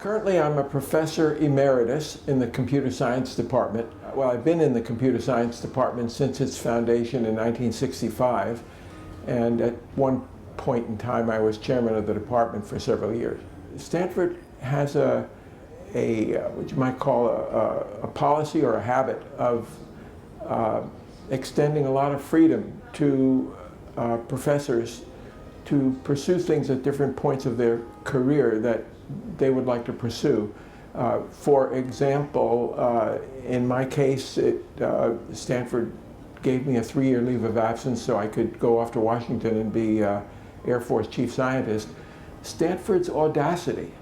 Currently, I'm a professor emeritus in the computer science department. Well, I've been in the computer science department since its foundation in 1965, and at one point in time I was chairman of the department for several years. Stanford has what you might call a policy or a habit of extending a lot of freedom to professors to pursue things at different points of their career that they would like to pursue. For example, in my case, Stanford gave me a 3-year leave of absence so I could go off to Washington and be Air Force Chief Scientist. Stanford's audacity.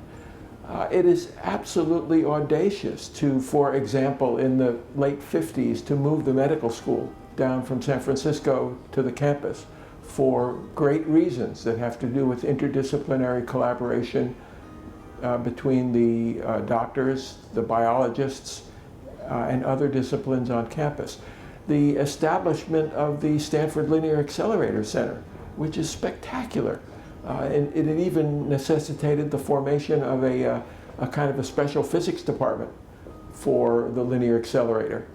It is absolutely audacious to, for example, in the late 50s, to move the medical school down from San Francisco to the campus for great reasons that have to do with interdisciplinary collaboration between the doctors, the biologists, and other disciplines on campus. The establishment of the Stanford Linear Accelerator Center, which is spectacular. And it even necessitated the formation of a kind of a special physics department for the linear accelerator.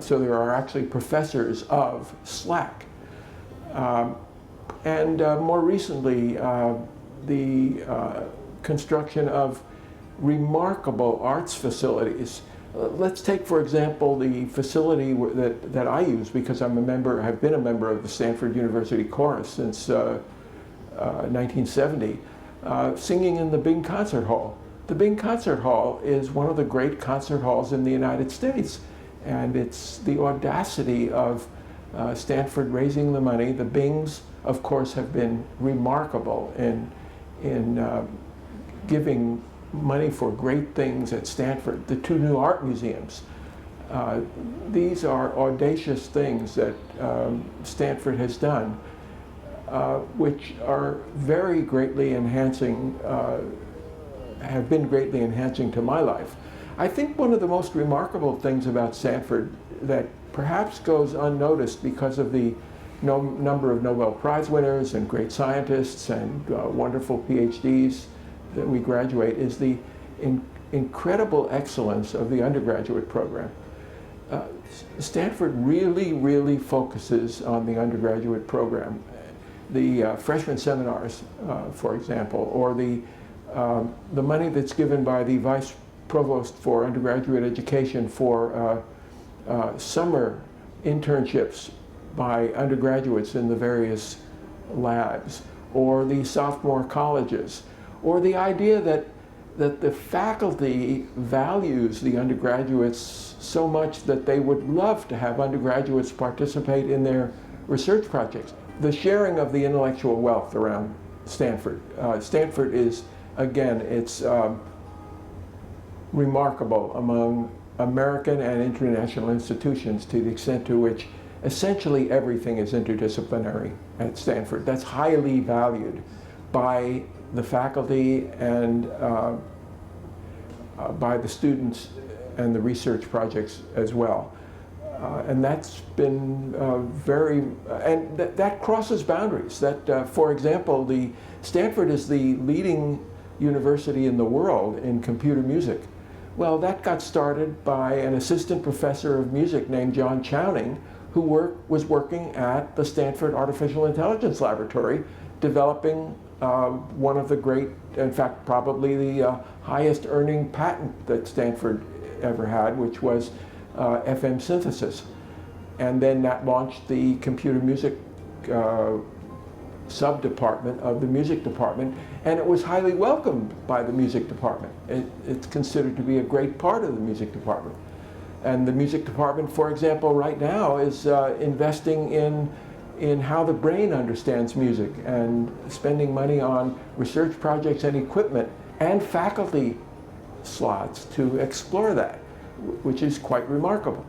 So there are actually professors of SLAC. And more recently, the construction of remarkable arts facilities. Let's take, for example, the facility that I use because I've been a member of the Stanford University Chorus since 1970, singing in the Bing Concert Hall. The Bing Concert Hall is one of the great concert halls in the United States, and it's the audacity of Stanford raising the money. The Bings, of course, have been remarkable in giving money for great things at Stanford. The 2 new art museums. These are audacious things that Stanford has done, which are very greatly enhancing, have been greatly enhancing to my life. I think one of the most remarkable things about Stanford that perhaps goes unnoticed because of the number of Nobel Prize winners and great scientists and wonderful PhDs that we graduate is the incredible excellence of the undergraduate program. Stanford really focuses on the undergraduate program. The freshman seminars, for example, or the money that's given by the Vice Provost for Undergraduate Education for summer internships by undergraduates in the various labs, or the sophomore colleges, or the idea that the faculty values the undergraduates so much that they would love to have undergraduates participate in their research projects. The sharing of the intellectual wealth around Stanford. Stanford is, again, it's remarkable among American and international institutions to the extent to which essentially everything is interdisciplinary at Stanford. That's highly valued by the faculty and by the students and the research projects as well. And that's been that crosses boundaries. That, for example, Stanford is the leading university in the world in computer music. Well, that got started by an assistant professor of music named John Chowning, who was working at the Stanford Artificial Intelligence Laboratory, developing one of the great, in fact, probably the highest earning patent that Stanford ever had, which was FM synthesis. And then that launched the computer music sub-department of the music department, and it was highly welcomed by the music department. It's considered to be a great part of the music department. And the music department, for example, right now is investing in how the brain understands music and spending money on research projects and equipment and faculty slots to explore that, which is quite remarkable.